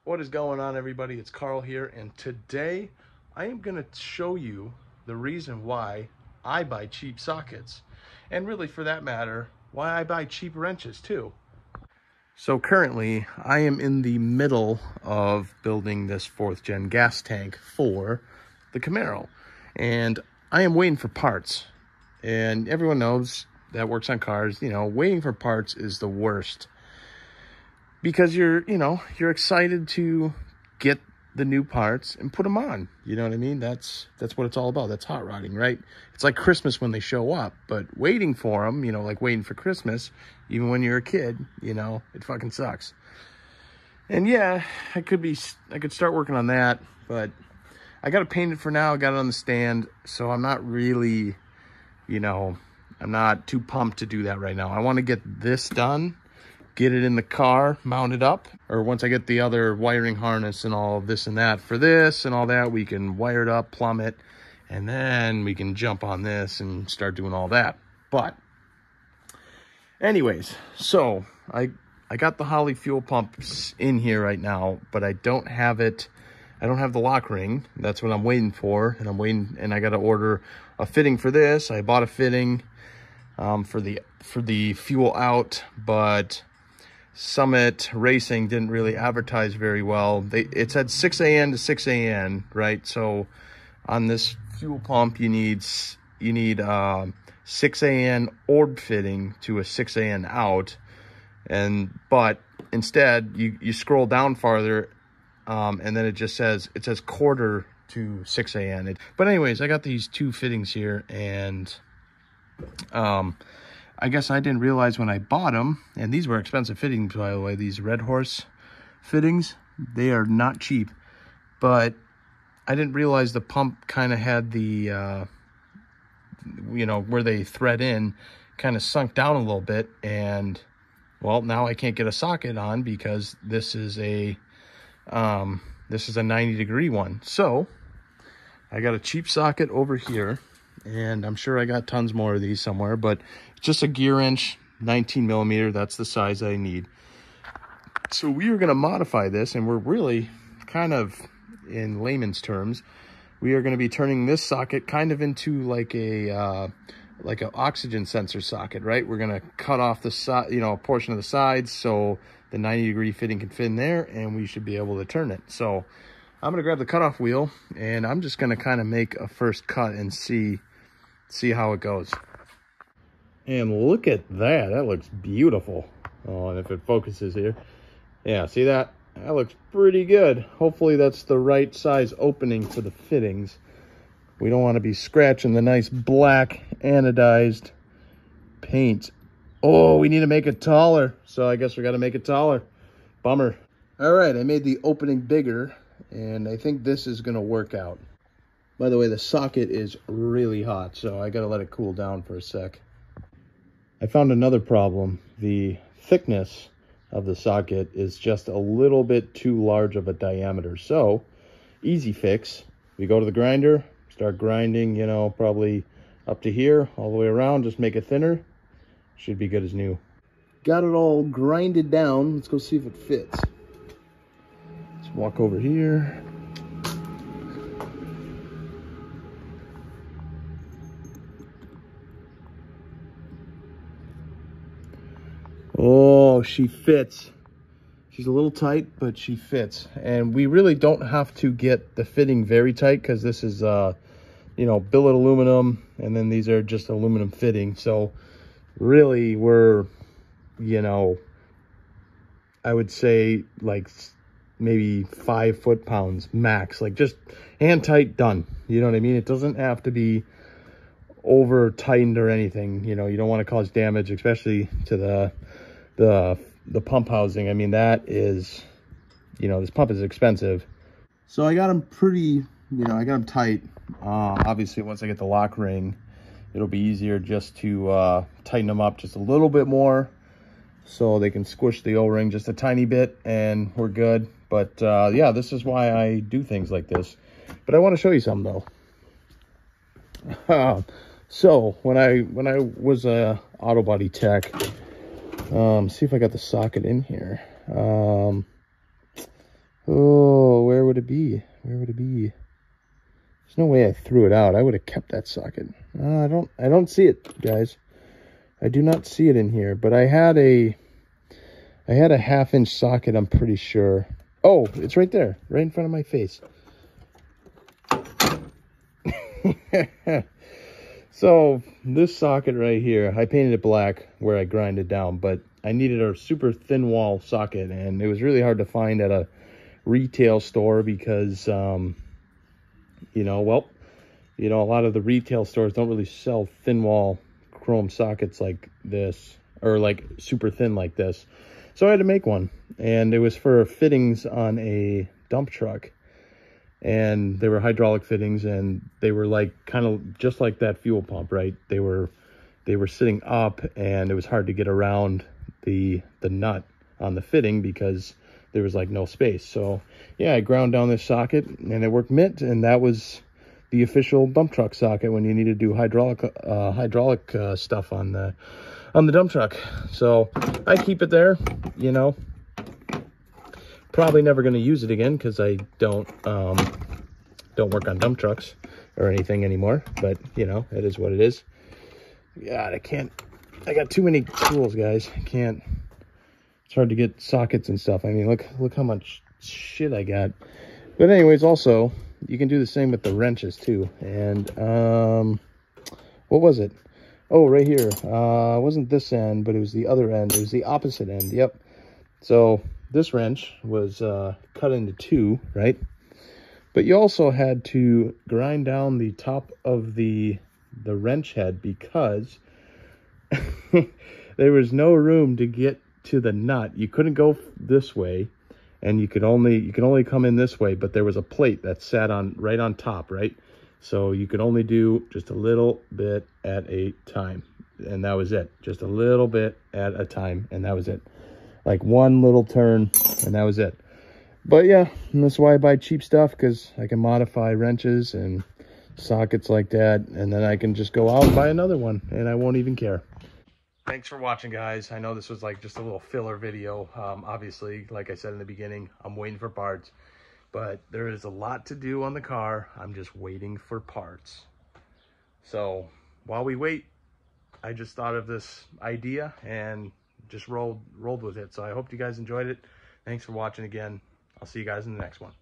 What is going on, everybody? It's Carl here, and today I am going to show you the reason why I buy cheap sockets, and really, for that matter, why I buy cheap wrenches too. So currently, I am in the middle of building this 4th gen gas tank for the Camaro, and I am waiting for parts. And everyone knows that works on cars, waiting for parts is the worst. Because you're excited to get the new parts and put them on. You know what I mean? That's what it's all about. That's hot rodding, right? It's like Christmas when they show up, but waiting for them, like waiting for Christmas, even when you're a kid, it fucking sucks. And yeah, I could start working on that, but I got to paint it for now. I got it on the stand, so I'm not really, I'm not too pumped to do that right now. I want to get this done, get it in the car, mount it up, or once I get the other wiring harness and all of this and that for this and all that, we can wire it up, plumb it, and then we can jump on this and start doing all that. But anyways, so I got the Holley fuel pumps in here right now, but I don't have it. I don't have the lock ring. That's what I'm waiting for, and I got to order a fitting for this. I bought a fitting for the fuel out, but Summit Racing didn't really advertise very well. It said 6 AN to 6 AN, right? So on this fuel pump, you need 6 AN orb fitting to a 6 AN out, but instead you scroll down farther, and then it says quarter to 6 AN. But anyways, I got these two fittings here, and I guess I didn't realize when I bought them, and these were expensive fittings, by the way, these Red Horse fittings, they are not cheap, but I didn't realize the pump kind of had the, where they thread in, kind of sunk down a little bit, and, well, now I can't get a socket on because this is a 90-degree one. So I got a cheap socket over here, and I'm sure I got tons more of these somewhere, but just a gear wrench, 19 millimeter. That's the size I need. So we are going to modify this, and we're really kind of, in layman's terms, we are going to be turning this socket kind of into like an oxygen sensor socket, right? We're going to cut off the side, a portion of the sides, so the 90-degree fitting can fit in there, and we should be able to turn it. So I'm going to grab the cutoff wheel, and I'm just going to kind of make a first cut and see how it goes. And look at that. That looks beautiful. Oh, and if it focuses here. Yeah, see that? That looks pretty good. Hopefully that's the right size opening for the fittings. We don't want to be scratching the nice black anodized paint. Oh, we need to make it taller. So I guess we got to make it taller. Bummer. All right, I made the opening bigger, and I think this is going to work out. By the way, the socket is really hot, so I got to let it cool down for a sec. I found another problem. The thickness of the socket is just a little bit too large of a diameter. So, easy fix. We go to the grinder, start grinding, probably up to here, all the way around, just make it thinner. Should be good as new. Got it all grinded down. Let's go see if it fits. Let's walk over here. Oh, she fits. She's a little tight, but she fits. And we really don't have to get the fitting very tight because this is, billet aluminum, and then these are just aluminum fitting. So really we're, I would say like maybe 5 foot-pounds max, like just hand tight, done. You know what I mean? It doesn't have to be over tightened or anything. You don't want to cause damage, especially to the pump housing. I mean, that is, this pump is expensive. So I got them pretty, I got them tight. Obviously once I get the lock ring, it'll be easier just to tighten them up just a little bit more so they can squish the O-ring just a tiny bit and we're good. But yeah, this is why I do things like this. But I want to show you something though. So when I was a auto body tech, see if I got the socket in here. Oh, where would it be? Where would it be? There's no way I threw it out. I would have kept that socket. I don't see it, guys. I do not see it in here, but I had a 1/2-inch socket, I'm pretty sure. Oh, it's right there, right in front of my face. So this socket right here, I painted it black where I grinded down, but I needed a super thin wall socket, and it was really hard to find at a retail store because, a lot of the retail stores don't really sell thin wall chrome sockets like this, or like super thin like this. So I had to make one, and it was for fittings on a dump truck. And they were hydraulic fittings, and they were like kind of just like that fuel pump, right? They were sitting up, and it was hard to get around the nut on the fitting because there was like no space. So yeah, I ground down this socket, and it worked mint, and that was the official dump truck socket when you need to do hydraulic stuff on the dump truck. So I keep it there, Probably never going to use it again because I don't work on dump trucks or anything anymore. But, it is what it is. God, I got too many tools, guys. It's hard to get sockets and stuff. I mean, look how much shit I got. But anyways, also, you can do the same with the wrenches too. And, what was it? Oh, right here. It wasn't this end, but it was the other end. It was the opposite end. Yep. So this wrench was cut into two, right? But you also had to grind down the top of the wrench head because there was no room to get to the nut. You couldn't go this way, and you could only come in this way, but there was a plate that sat right on top, right? So you could only do just a little bit at a time, and that was it. Just a little bit at a time, and that was it. Like one little turn, and that was it. But yeah, and that's why I buy cheap stuff, because I can modify wrenches and sockets like that, and then I can just go out and buy another one, and I won't even care. Thanks for watching, guys. I know this was like just a little filler video. Obviously, like I said in the beginning, I'm waiting for parts, but there is a lot to do on the car. I'm just waiting for parts. So while we wait, I just thought of this idea and just rolled with it. So I hope you guys enjoyed it. Thanks for watching again. I'll see you guys in the next one.